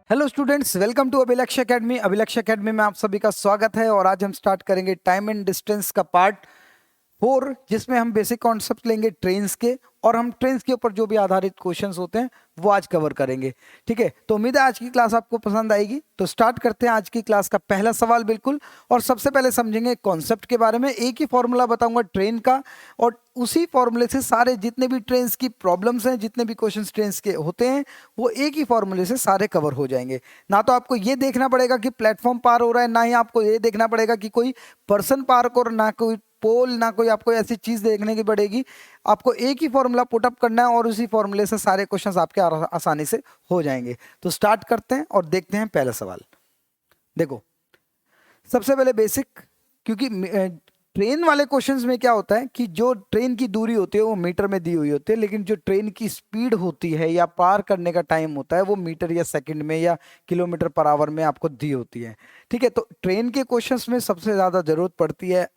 Hello students, welcome to अभिलक्ष्य academy. अभिलक्ष्य academy में आप सभी का स्वागत है और आज हम स्टार्ट करेंगे टाइम एंड डिस्टेंस का पार्ट 4, जिसमें हम बेसिक कॉन्सेप्ट लेंगे ट्रेन्स के और हम ट्रेन्स के ऊपर जो भी आधारित क्वेश्चंस होते हैं वो आज कवर करेंगे। ठीक है, तो उम्मीद है आज की क्लास आपको पसंद आएगी। तो स्टार्ट करते हैं आज की क्लास का पहला सवाल बिल्कुल। और सबसे पहले समझेंगे कॉन्सेप्ट के बारे में। एक ही फॉर्मूला बताऊंगा ट्रेन का और उसी फॉर्मूले से सारे जितने भी ट्रेन्स की प्रॉब्लम्स हैं, जितने भी क्वेश्चंस ट्रेन्स के होते हैं, वो एक ही फॉर्मूले से सारे कवर हो जाएंगे। ना तो आपको ये देखना पड़ेगा कि प्लेटफॉर्म पार हो रहा है, ना ही आपको ये देखना पड़ेगा कि कोई पर्सन पार कर, ना कोई पोल, ना कोई आपको ऐसी चीज देखने की पड़ेगी। आपको एक ही फॉर्मूला पुटअप करना है और उसी फॉर्मूले से सारे क्वेश्चंस आपके आसानी से हो जाएंगे। तो स्टार्ट करते हैं और देखते हैं पहला सवाल। देखो, सबसे पहले बेसिक, क्योंकि ट्रेन वाले क्वेश्चंस में क्या होता है कि जो ट्रेन की दूरी होती है वो मीटर में दी हुई होती है, लेकिन जो ट्रेन की स्पीड होती है या पार करने का टाइम होता है वो मीटर या सेकंड में या किलोमीटर पर आवर में आपको दी होती है। ठीक है, तो ट्रेन के क्वेश्चंस में सबसे ज़्यादा जरूरत पड़ती है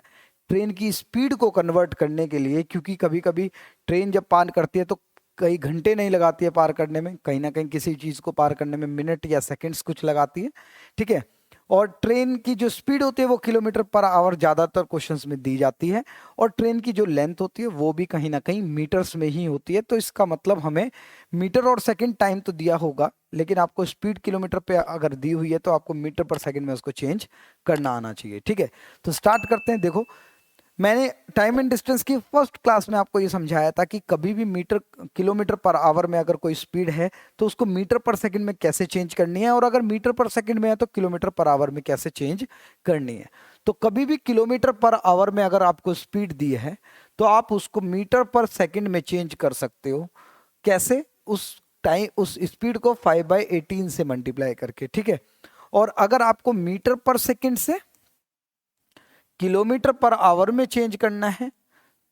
ट्रेन की स्पीड को कन्वर्ट करने के लिए, क्योंकि कभी कभी ट्रेन जब पार करती है तो कई घंटे नहीं लगाती है पार करने में, कहीं ना कहीं किसी चीज़ को पार करने में मिनट या सेकंड्स कुछ लगाती है। ठीक है, और ट्रेन की जो स्पीड होती है वो किलोमीटर पर आवर ज़्यादातर क्वेश्चंस में दी जाती है, और ट्रेन की जो लेंथ होती है वो भी कहीं ना कहीं मीटर्स में ही होती है। तो इसका मतलब हमें मीटर और सेकंड टाइम तो दिया होगा, लेकिन आपको स्पीड किलोमीटर पे अगर दी हुई है तो आपको मीटर पर सेकंड में उसको चेंज करना आना चाहिए। ठीक है, तो स्टार्ट करते हैं। देखो, मैंने टाइम एंड डिस्टेंस की फर्स्ट क्लास में आपको ये समझाया था कि कभी भी मीटर किलोमीटर पर आवर में अगर कोई स्पीड है तो उसको मीटर पर सेकंड में कैसे चेंज करनी है, और अगर मीटर पर सेकंड में है तो किलोमीटर पर आवर में कैसे चेंज करनी है। तो कभी भी किलोमीटर पर आवर में अगर आपको स्पीड दी है तो आप उसको मीटर पर सेकंड में चेंज कर सकते हो। कैसे? उस स्पीड को 5/18 से मल्टीप्लाई करके। ठीक है, और अगर आपको मीटर पर सेकंड से किलोमीटर पर आवर में चेंज करना है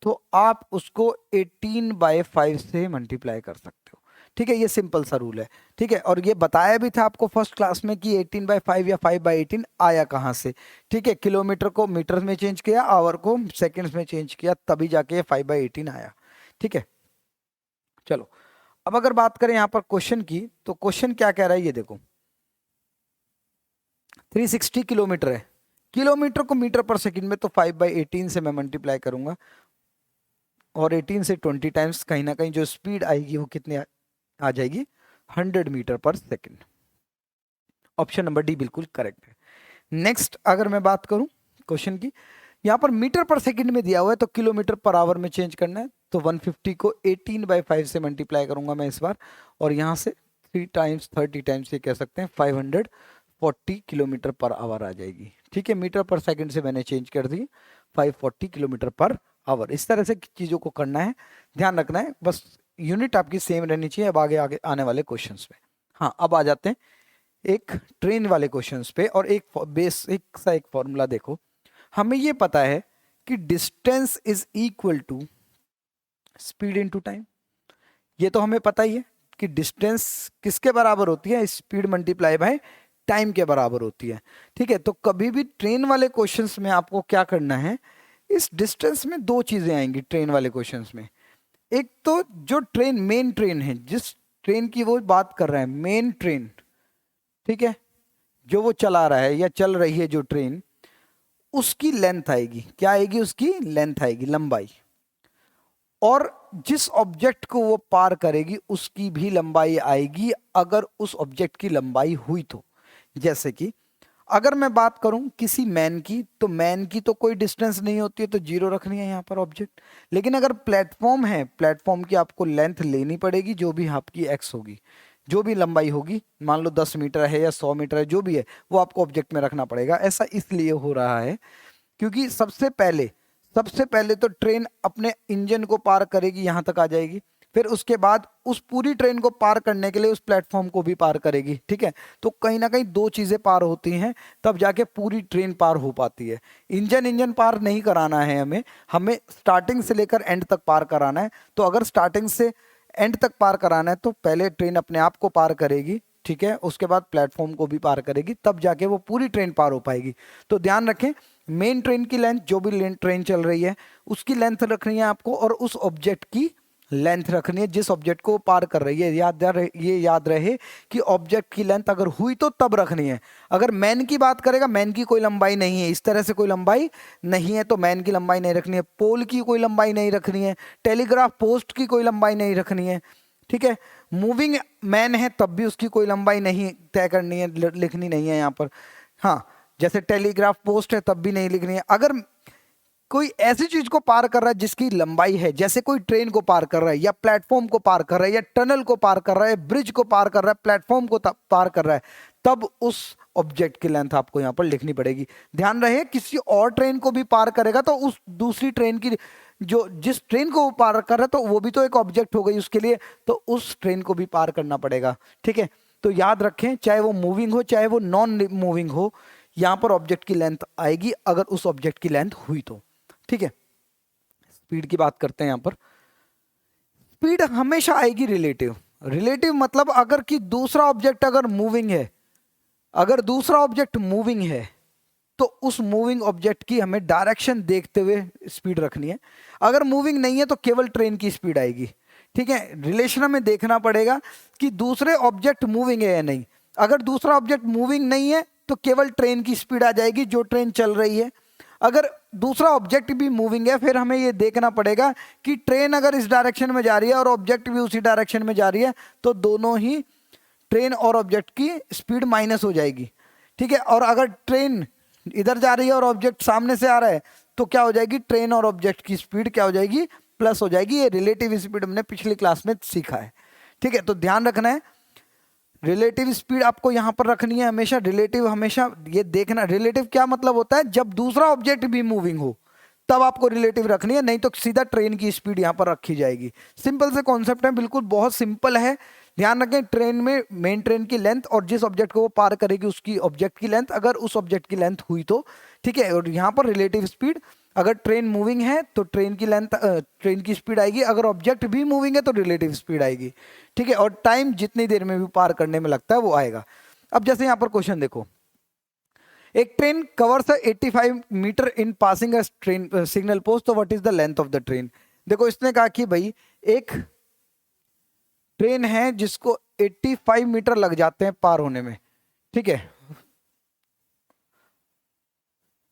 तो आप उसको 18/5 से मल्टीप्लाई कर सकते हो। ठीक है, ये सिंपल सा रूल है। ठीक है, और ये बताया भी था आपको फर्स्ट क्लास में कि 18/5 या 5/18 आया कहाँ से। ठीक है, किलोमीटर को मीटर में चेंज किया, आवर को सेकंड्स में चेंज किया, तभी जाके ये 5/18 आया। ठीक है, चलो अब अगर बात करें यहाँ पर क्वेश्चन की, तो क्वेश्चन क्या कह रहा है ये देखो। 360 किलोमीटर है, किलोमीटर को मीटर पर सेकंड में तो 5/18 से मैं मल्टीप्लाई करूंगा, और 18 से 20 टाइम्स कहीं ना कहीं जो स्पीड आएगी वो कितनी आ जाएगी, 100 मीटर पर सेकंड। ऑप्शन नंबर डी बिल्कुल करेक्ट है। नेक्स्ट अगर मैं बात करूं क्वेश्चन की, यहाँ पर मीटर पर सेकंड में दिया हुआ है तो किलोमीटर पर आवर में चेंज करना है, तो 150 को 18/5 से मल्टीप्लाई करूंगा मैं इस बार, और यहाँ से 3 टाइम्स 30 टाइम्स ये कह सकते हैं 540 किलोमीटर पर आवर आ जाएगी। ठीक है, मीटर पर सेकंड से मैंने चेंज कर दी 540 किलोमीटर पर आवर। इस तरह से चीज़ों को करना है, ध्यान रखना है, बस यूनिट आपकी सेम रहनी चाहिए। अब आगे आगे आने वाले क्वेश्चंस पे, हाँ अब आ जाते हैं एक ट्रेन वाले क्वेश्चंस पे। और एक बेसिक सा एक फॉर्मूला देखो, हमें ये पता है कि distance is equal to speed into time. ये तो हमें पता ही है कि डिस्टेंस किसके बराबर होती है, स्पीड मल्टीप्लाई बाय टाइम के बराबर होती है। ठीक है, तो कभी भी ट्रेन वाले क्वेश्चंस में आपको क्या करना है, इस डिस्टेंस में दो चीजें आएंगी ट्रेन वाले क्वेश्चंस में। एक तो जो ट्रेन मेन ट्रेन है, जिस ट्रेन की वो बात कर रहा है, मेन ट्रेन, ठीक है, जो वो चला रहा है या चल रही है जो ट्रेन, उसकी लेंथ आएगी। क्या आएगी? उसकी लेंथ आएगी, लंबाई। और जिस ऑब्जेक्ट को वो पार करेगी उसकी भी लंबाई आएगी, अगर उस ऑब्जेक्ट की लंबाई हुई तो। जैसे कि अगर मैं बात करूं किसी मैन की, तो मैन की तो कोई डिस्टेंस नहीं होती है, तो जीरो रखनी है यहाँ पर ऑब्जेक्ट। लेकिन अगर प्लेटफॉर्म है, प्लेटफॉर्म की आपको लेंथ लेनी पड़ेगी, जो भी आपकी एक्स होगी, जो भी लंबाई होगी, मान लो 10 मीटर है या 100 मीटर है, जो भी है वो आपको ऑब्जेक्ट में रखना पड़ेगा। ऐसा इसलिए हो रहा है क्योंकि सबसे पहले तो ट्रेन अपने इंजन को पार करेगी, यहां तक आ जाएगी, फिर उसके बाद उस पूरी ट्रेन को पार करने के लिए उस प्लेटफॉर्म को भी पार करेगी। ठीक है, तो कहीं ना कहीं दो चीजें पार होती हैं तब जाके पूरी ट्रेन पार हो पाती है। इंजन पार नहीं कराना है हमें, हमें स्टार्टिंग से लेकर एंड तक पार कराना है। तो अगर स्टार्टिंग से एंड तक पार कराना है तो पहले ट्रेन अपने आप को पार करेगी, ठीक है, उसके बाद प्लेटफॉर्म को भी पार करेगी, तब जाके वो पूरी ट्रेन पार हो पाएगी। तो ध्यान रखें, मेन ट्रेन की लेंथ, जो भी ट्रेन चल रही है उसकी लेंथ रखनी है आपको, और उस ऑब्जेक्ट की लेंथ रखनी है जिस ऑब्जेक्ट को पार कर रही है। ये याद रहे कि ऑब्जेक्ट की लेंथ अगर हुई तो तब रखनी है। अगर मैन की बात करेगा, मैन की कोई लंबाई नहीं है, इस तरह से कोई लंबाई नहीं है तो मैन की लंबाई नहीं रखनी है। पोल की कोई लंबाई नहीं रखनी है, टेलीग्राफ पोस्ट की कोई लंबाई नहीं रखनी है, ठीक है। मूविंग मैन है तब भी उसकी कोई लंबाई नहीं तय करनी है, लिखनी नहीं है यहाँ पर। हाँ, जैसे टेलीग्राफ पोस्ट है तब भी नहीं लिखनी है। अगर कोई ऐसी चीज को पार कर रहा है जिसकी लंबाई है, जैसे कोई ट्रेन को पार कर रहा है या प्लेटफॉर्म को पार कर रहा है या टनल को पार कर रहा है, ब्रिज को पार कर रहा है, प्लेटफॉर्म को पार कर रहा है, तब उस ऑब्जेक्ट की लेंथ आपको यहाँ पर लिखनी पड़ेगी। ध्यान रहे किसी और ट्रेन को भी पार करेगा तो उस दूसरी ट्रेन की जो जिस ट्रेन को वो पार कर रहा है तो वो भी तो एक ऑब्जेक्ट हो गई उसके लिए, तो उस ट्रेन को भी पार करना पड़ेगा, ठीक है। तो याद रखें चाहे वो मूविंग हो चाहे वो नॉन मूविंग हो, यहाँ पर ऑब्जेक्ट की लेंथ आएगी अगर उस ऑब्जेक्ट की लेंथ हुई तो, ठीक है। स्पीड की बात करते हैं यहां पर। स्पीड हमेशा आएगी रिलेटिव। रिलेटिव मतलब अगर कि दूसरा ऑब्जेक्ट अगर मूविंग है, अगर दूसरा ऑब्जेक्ट मूविंग है तो उस मूविंग ऑब्जेक्ट की हमें डायरेक्शन देखते हुए स्पीड रखनी है। अगर मूविंग नहीं है तो केवल ट्रेन की स्पीड आएगी, ठीक है। रिलेशन में देखना पड़ेगा कि दूसरे ऑब्जेक्ट मूविंग है या नहीं। अगर दूसरा ऑब्जेक्ट मूविंग नहीं है तो केवल ट्रेन की स्पीड आ जाएगी जो ट्रेन चल रही है। अगर दूसरा ऑब्जेक्ट भी मूविंग है फिर हमें ये देखना पड़ेगा कि ट्रेन अगर इस डायरेक्शन में जा रही है और ऑब्जेक्ट भी उसी डायरेक्शन में जा रही है तो दोनों ही ट्रेन और ऑब्जेक्ट की स्पीड माइनस हो जाएगी, ठीक है। और अगर ट्रेन इधर जा रही है और ऑब्जेक्ट सामने से आ रहा है तो क्या हो जाएगी, ट्रेन और ऑब्जेक्ट की स्पीड क्या हो जाएगी, प्लस हो जाएगी। ये रिलेटिव स्पीड हमने पिछली क्लास में सीखा है, ठीक है। तो ध्यान रखना है रिलेटिव स्पीड आपको यहां पर रखनी है हमेशा। रिलेटिव हमेशा ये देखना, रिलेटिव क्या मतलब होता है, जब दूसरा ऑब्जेक्ट भी मूविंग हो तब आपको रिलेटिव रखनी है, नहीं तो सीधा ट्रेन की स्पीड यहां पर रखी जाएगी। सिंपल से कॉन्सेप्ट है, बिल्कुल बहुत सिंपल है। ध्यान रखें ट्रेन में मेन ट्रेन की लेंथ और जिस ऑब्जेक्ट को वो पार करेगी उसकी ऑब्जेक्ट की लेंथ, अगर उस ऑब्जेक्ट की लेंथ हुई तो, ठीक है। और यहाँ पर रिलेटिव स्पीड, अगर ट्रेन मूविंग है तो ट्रेन की लेंथ ट्रेन की स्पीड आएगी, अगर ऑब्जेक्ट भी मूविंग है तो रिलेटिव स्पीड आएगी, ठीक है। और टाइम जितनी देर में भी पार करने में लगता है वो आएगा। अब जैसे यहाँ पर क्वेश्चन देखो, एक train covers 85 metre in passing a train signal post, तो what is the length of the train. देखो इसने कहा कि भाई एक ट्रेन है जिसको 85 मीटर लग जाते हैं पार होने में, ठीक है।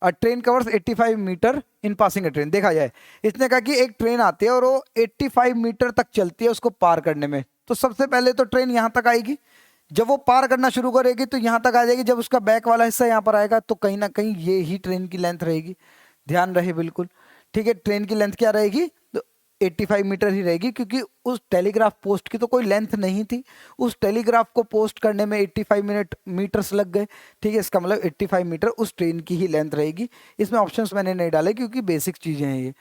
Train covers 85 metre in passing a train. देखा जाए इसने कहा कि एक ट्रेन आती है और वो 85 मीटर तक चलती है उसको पार करने में, तो सबसे पहले तो ट्रेन यहां तक आएगी, जब वो पार करना शुरू करेगी तो यहां तक आ जाएगी, जब उसका बैक वाला हिस्सा यहां पर आएगा तो कहीं ना कहीं ये ही ट्रेन की लेंथ रहेगी। ध्यान रहे बिल्कुल, ठीक है। ट्रेन की लेंथ क्या रहेगी, तो 85 मीटर ही रहेगी, क्योंकि उस टेलीग्राफ पोस्ट की तो कोई लेंथ नहीं थी, उस टेलीग्राफ को पोस्ट करने में 85 मीटर्स लग गए, ठीक है। इसका मतलब 85 मीटर उस ट्रेन की ही लेंथ रहेगी। इसमें ऑप्शंस मैंने नहीं डाले क्योंकि बेसिक चीजें हैं ये।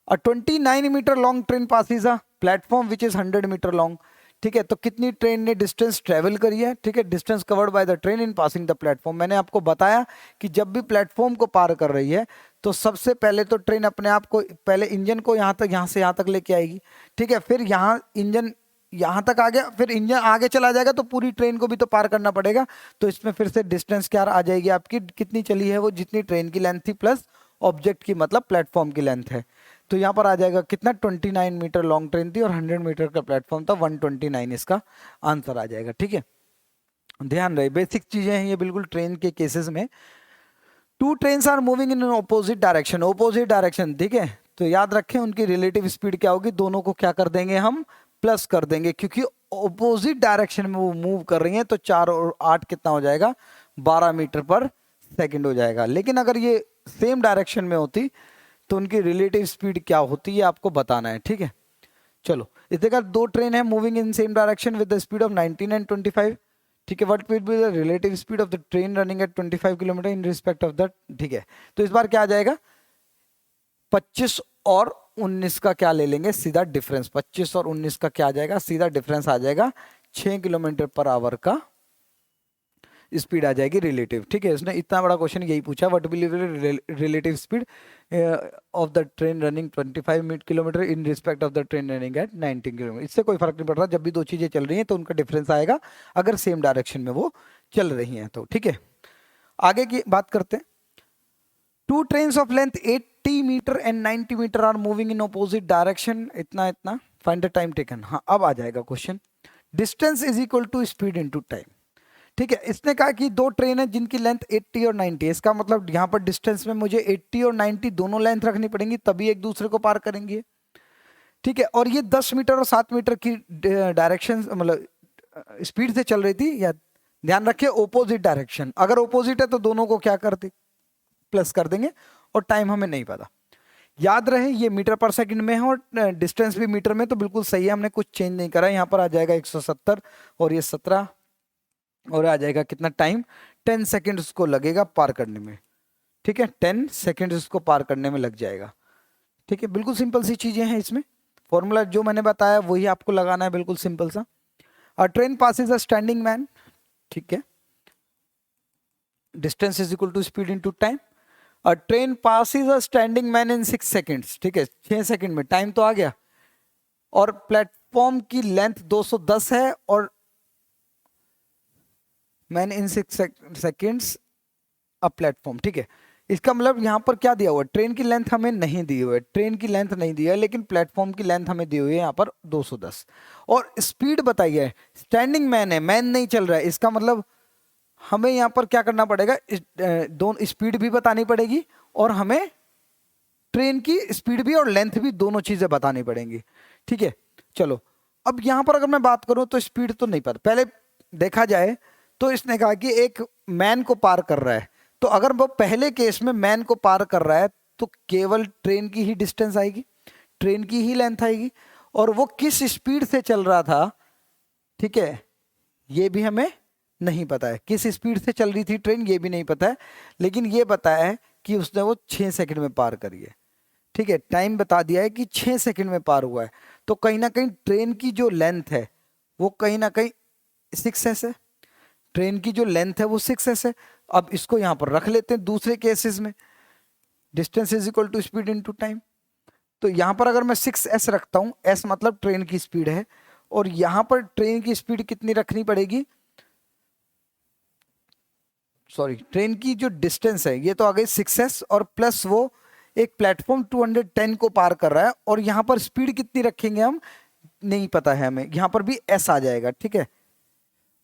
29 metre long train passes a platform which is 100 metre long, ठीक है। तो कितनी ट्रेन ने डिस्टेंस ट्रेवल करी है, ठीक है, distance covered by the train in passing the platform. मैंने आपको बताया कि जब भी प्लेटफॉर्म को पार कर रही है तो सबसे पहले तो ट्रेन अपने आप को, पहले इंजन को यहाँ तक, यहाँ से यहाँ तक लेके आएगी, ठीक है। फिर यहाँ इंजन यहाँ तक आ गया, फिर इंजन आगे चला जाएगा तो पूरी ट्रेन को भी तो पार करना पड़ेगा। तो इसमें फिर से डिस्टेंस क्या आ जाएगी आपकी, कितनी चली है वो, जितनी ट्रेन की लेंथ थी प्लस ऑब्जेक्ट की मतलब प्लेटफॉर्म की लेंथ है। तो यहाँ पर आ जाएगा कितना, 29 मीटर लॉन्ग ट्रेन थी और 100 मीटर का प्लेटफॉर्म था, 129 इसका आंसर आ जाएगा, ठीक है। ध्यान रहे बेसिक चीजें हैं ये बिल्कुल ट्रेन के केसेस में। Two trains are moving in opposite direction, opposite direction, ठीक है। तो याद रखें उनकी रिलेटिव स्पीड क्या होगी, दोनों को क्या कर देंगे हम, प्लस कर देंगे, क्योंकि ऑपोजिट डायरेक्शन में वो मूव कर रही हैं। तो 4 और 8 कितना हो जाएगा, 12 मीटर पर सेकेंड हो जाएगा। लेकिन अगर ये सेम डायरेक्शन में होती तो उनकी रिलेटिव स्पीड क्या होती है आपको बताना है, ठीक है। चलो इस जगह दो ट्रेन है moving in same direction with the speed of 19 and 25, ठीक है। What will be the relative speed of the train running at 25 kilometre in respect of the, ठीक है। तो इस बार क्या आ जाएगा, 25 और 19 का क्या ले लेंगे, सीधा डिफरेंस। 25 और 19 का क्या आ जाएगा, सीधा डिफरेंस आ जाएगा, 6 किलोमीटर पर आवर का स्पीड आ जाएगी रिलेटिव, ठीक है। इसने इतना बड़ा क्वेश्चन यही पूछा, what will be relative speed of the train running 25 kilometre in respect of the train running at 19 kilometre. इससे कोई फर्क नहीं पड़ रहा, जब भी दो चीजें चल रही हैं तो उनका डिफरेंस आएगा अगर सेम डायरेक्शन में वो चल रही हैं तो, ठीक है। आगे की बात करते हैं। Two trains of length 80 metre and 90 metre are moving in opposite direction, इतना इतना फाइंड द टाइम टेकन। हाँ अब आ जाएगा question. Distance is equal to speed into time. ठीक है, इसने कहा कि दो ट्रेन है जिनकी लेंथ 80 और 90 है। इसका मतलब यहाँ पर डिस्टेंस में मुझे 80 और 90 दोनों लेंथ रखनी पड़ेंगी, तभी एक दूसरे को पार करेंगे। ठीक है, और ये 10 मीटर और 7 मीटर की डायरेक्शन मतलब स्पीड से चल रही थी, या ध्यान रखिए ओपोजिट डायरेक्शन। अगर ओपोजिट है तो दोनों को क्या कर दे, प्लस कर देंगे, और टाइम हमें नहीं पता। याद रहे ये मीटर पर सेकंड में है और डिस्टेंस भी मीटर में, तो बिल्कुल सही है, हमने कुछ चेंज नहीं करा। यहाँ पर आ जाएगा 170 और ये 17, और आ जाएगा कितना टाइम, 10 सेकेंड उसको लगेगा पार करने में। ठीक है, 10 सेकेंड उसको पार करने में लग जाएगा। ठीक है, बिल्कुल सिंपल सी चीजें हैं इसमें। फॉर्मूला जो मैंने बताया वही आपको लगाना है, बिल्कुल सिंपल सा। A train passes a standing man. ठीक है, distance is equal to speed into time. A train passes a standing man in 6 seconds. ठीक है, 6 सेकेंड में टाइम तो आ गया, और प्लेटफॉर्म की लेंथ 210 है, और man in 6 seconds a platform. ठीक है, इसका मतलब यहाँ पर क्या दिया हुआ है, ट्रेन की लेंथ हमें नहीं दी हुई है, ट्रेन की लेंथ नहीं दी है, लेकिन प्लेटफॉर्म की लेंथ हमें दी हुई है यहाँ पर 210, और स्पीड बताई है। स्टैंडिंग मैन है, मैन नहीं चल रहा है, इसका मतलब हमें यहाँ पर क्या करना पड़ेगा, दोनों स्पीड भी बतानी पड़ेगी, और हमें ट्रेन की स्पीड भी और लेंथ भी, दोनों चीजें बतानी पड़ेंगी। ठीक है, चलो अब यहाँ पर अगर मैं बात करूं तो स्पीड तो नहीं पता। पहले देखा जाए तो इसने कहा कि एक मैन को पार कर रहा है, तो अगर वो पहले केस में मैन को पार कर रहा है तो केवल ट्रेन की ही डिस्टेंस आएगी, ट्रेन की ही लेंथ आएगी, और वो किस स्पीड से चल रहा था, ठीक है, ये भी हमें नहीं पता है। किस स्पीड से चल रही थी ट्रेन ये भी नहीं पता है, लेकिन ये बताया है कि उसने वो 6 सेकंड में पार करी है। ठीक है, टाइम बता दिया है कि 6 सेकंड में पार हुआ है, तो कहीं ना कहीं ट्रेन की जो लेंथ है वो कहीं ना कहीं 6s है। ट्रेन की जो लेंथ है वो 6s है। अब इसको यहां पर रख लेते हैं दूसरे केसेस में, distance is equal to speed into time. तो यहां पर अगर मैं 6s रखता हूं, s मतलब ट्रेन की स्पीड है, और यहां पर ट्रेन की स्पीड कितनी रखनी पड़ेगी, सॉरी ट्रेन की जो डिस्टेंस है ये तो आ गई 6s, और प्लस वो एक प्लेटफॉर्म 210 को पार कर रहा है, और यहां पर स्पीड कितनी रखेंगे हम नहीं पता है हमें, यहां पर भी s आ जाएगा। ठीक है,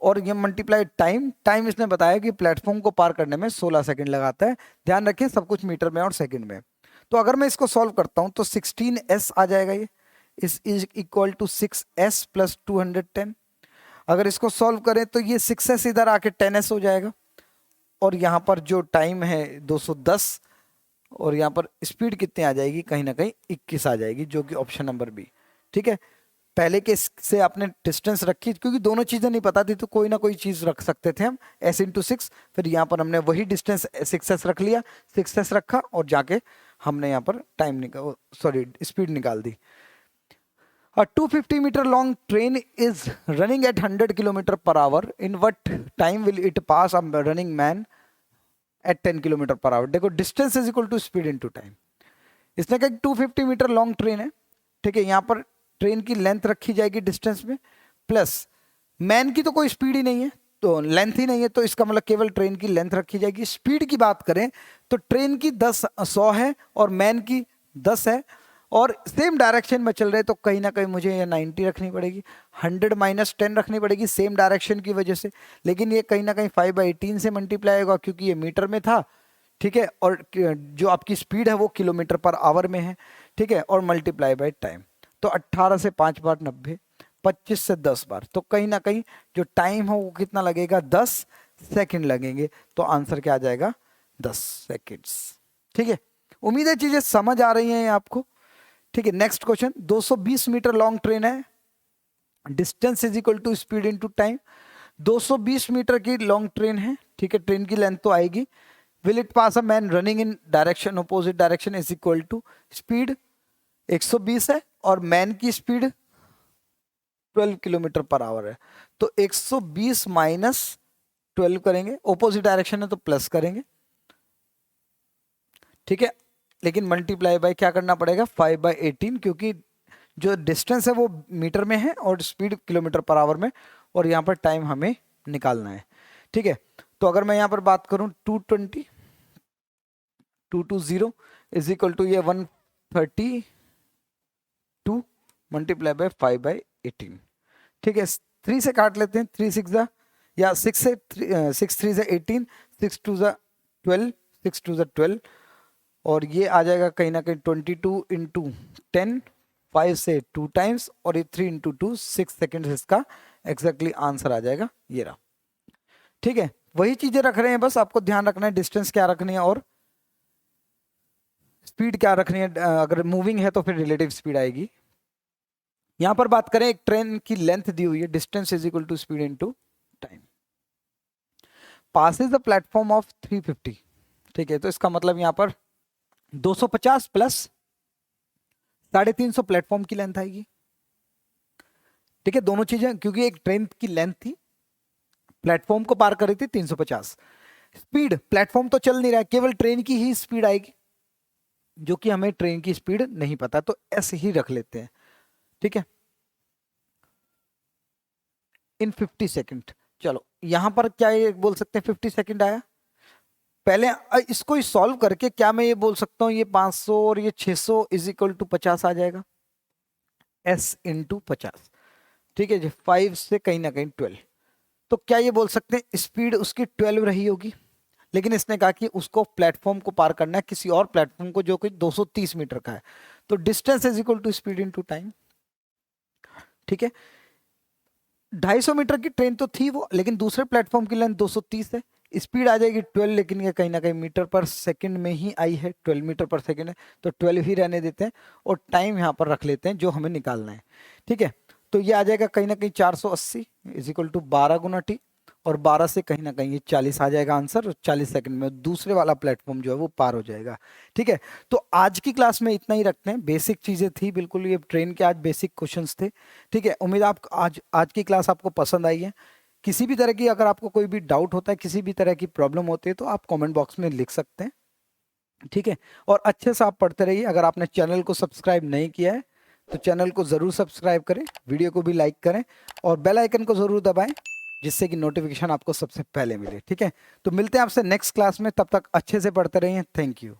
और ये मल्टीप्लाई टाइम, टाइम इसने बताया कि प्लेटफॉर्म को पार करने में 16 सेकंड लगाता है। ध्यान रखें सब कुछ मीटर में और सेकंड में। तो अगर मैं इसको सॉल्व करता हूं तो 16s आ जाएगा, ये is equal to 6s plus 210। अगर इसको सॉल्व करें तो ये 6s इधर आके 10s हो जाएगा, और यहाँ पर जो टाइम है 210, और यहाँ पर स्पीड कितनी आ जाएगी, कहीं ना कहीं 21 आ जाएगी, जो कि ऑप्शन नंबर बी। ठीक है, पहले के से आपने डिस्टेंस रखी, क्योंकि दोनों चीजें नहीं पता थी तो कोई ना कोई चीज रख सकते थे हम, s इंटू 6। फिर यहाँ पर हमने वही डिस्टेंस 6s रख लिया, 6s रखा, और जाके हमने यहाँ पर टाइम निकाल, सॉरी स्पीड निकाल दी। A 250 meter long train is running at 100 kilometer per hour. In what time will it pass a running man at 10 kilometre per hour? देखो distance is equal to speed into time. इसने कहा 250 metre long train है, ठीक है, यहाँ पर train की length रखी जाएगी डिस्टेंस में, प्लस मैन की तो कोई स्पीड ही नहीं है, तो लेंथ ही नहीं है, तो इसका मतलब केवल ट्रेन की लेंथ रखी जाएगी। स्पीड की बात करें तो ट्रेन की 100 है और मैन की 10 है, और सेम डायरेक्शन में चल रहे, तो कहीं ना कहीं मुझे ये 90 रखनी पड़ेगी, 100 माइनस 10 रखनी पड़ेगी सेम डायरेक्शन की वजह से। लेकिन ये कहीं ना कहीं 5/18 से मल्टीप्लाई होगा, क्योंकि ये मीटर में था, ठीक है, और जो आपकी स्पीड है वो किलोमीटर पर आवर में है, ठीक है, और मल्टीप्लाई बाय टाइम। तो 18 से 5 बार 90, 25 से 10 बार, तो कहीं ना कहीं जो टाइम है वो कितना लगेगा, 10 सेकंड लगेंगे। तो आंसर क्या आ जाएगा, 10 सेकंड्स। ठीक है, उम्मीद है चीजें समझ आ रही हैं आपको। ठीक है, next question, 220 metre long train है, distance is equal to speed into time. 220 metre की लॉन्ग ट्रेन है, ठीक है, ट्रेन की लेंथ तो आएगी। Will it pass a man running in direction opposite direction is equal to, speed 120 है और मैन की स्पीड 12 किलोमीटर पर आवर है, तो 120 माइनस 12 करेंगे, ऑपोजिट डायरेक्शन है तो प्लस करेंगे, ठीक है, लेकिन मल्टीप्लाई बाय क्या करना पड़ेगा, 5/18, क्योंकि जो डिस्टेंस है वो मीटर में है और स्पीड किलोमीटर पर आवर में, और यहाँ पर टाइम हमें निकालना है। ठीक है, तो अगर मैं यहाँ पर बात करूं 220 220 इज इक्वल टू ये 132 मल्टीप्लाई बाय 5/18। ठीक है, 3 से काट लेते हैं, 3 6 जा या 6 से 6 3 से 18, 6 2 जा 12, 6 2 जा 12 और ये आ जाएगा कहीं ना कहीं 22 इंटू 10, 5 से 2 टाइम्स और ये 3 इंटू 2 6 सेकेंड इसका एग्जैक्टली आंसर आ जाएगा, ये रहा। ठीक है, वही चीजें रख रहे हैं, बस आपको ध्यान रखना है डिस्टेंस क्या रखनी है और स्पीड क्या रखनी है। अगर मूविंग है तो फिर रिलेटिव स्पीड आएगी। यहां पर बात करें, एक ट्रेन की लेंथ दी हुई है, distance is equal to speed into time, passes the platform of 350। ठीक है, तो इसका मतलब यहां पर 250 प्लस 350 प्लेटफॉर्म की लेंथ आएगी। ठीक है, दोनों चीजें, क्योंकि एक ट्रेन की लेंथ थी, प्लेटफॉर्म को पार कर रही थी 350, स्पीड प्लेटफॉर्म तो चल नहीं रहा है, केवल ट्रेन की ही स्पीड आएगी, जो कि हमें ट्रेन की स्पीड नहीं पता, तो ऐसे ही रख लेते हैं। ठीक है, इन 50 सेकंड। चलो यहां पर क्या ये बोल सकते हैं 50 सेकंड आया। पहले इसको ही सॉल्व करके क्या मैं ये बोल सकता हूं ये 500 और ये 600 इज इक्वल टू 50 आ जाएगा, s इंटू 50। ठीक है जी, 5 से कहीं ना कहीं 12, तो क्या ये बोल सकते हैं स्पीड उसकी 12 रही होगी, लेकिन इसने कहा कि उसको प्लेटफॉर्म को पार करना है किसी और प्लेटफॉर्म को जो कि 230 मीटर का है, तो distance is equal to speed into time. ठीक है, 250 मीटर की ट्रेन तो थी वो, लेकिन दूसरे प्लेटफॉर्म की लेंथ 230 है, स्पीड आ जाएगी 12, लेकिन ये कहीं ना कहीं मीटर पर सेकंड में ही आई है, 12 मीटर पर सेकंड है, तो 12 ही रहने देते हैं और टाइम यहाँ पर रख लेते हैं जो हमें निकालना है। ठीक है, तो ये आ जाएगा कहीं ना कहीं 480 इज इक्वल टू 12 गुना टी, और 12 से कहीं ना कहीं ये 40 आ जाएगा आंसर, और 40 सेकंड में दूसरे वाला प्लेटफॉर्म जो है वो पार हो जाएगा। ठीक है, तो आज की क्लास में इतना ही रखते हैं, बेसिक चीजें थी बिल्कुल, ये ट्रेन के आज बेसिक क्वेश्चंस थे। ठीक है, उम्मीद आप आज की क्लास आपको पसंद आई है। किसी भी तरह की अगर आपको कोई भी डाउट होता है, किसी भी तरह की प्रॉब्लम होती है, तो आप कमेंट बॉक्स में लिख सकते हैं। ठीक है, और अच्छे से आप पढ़ते रहिए। अगर आपने चैनल को सब्सक्राइब नहीं किया है तो चैनल को जरूर सब्सक्राइब करें, वीडियो को भी लाइक करें और बेल आइकन को जरूर दबाएं, जिससे कि नोटिफिकेशन आपको सबसे पहले मिले। ठीक है, तो मिलते हैं आपसे नेक्स्ट क्लास में, तब तक अच्छे से पढ़ते रहिए। Thank you.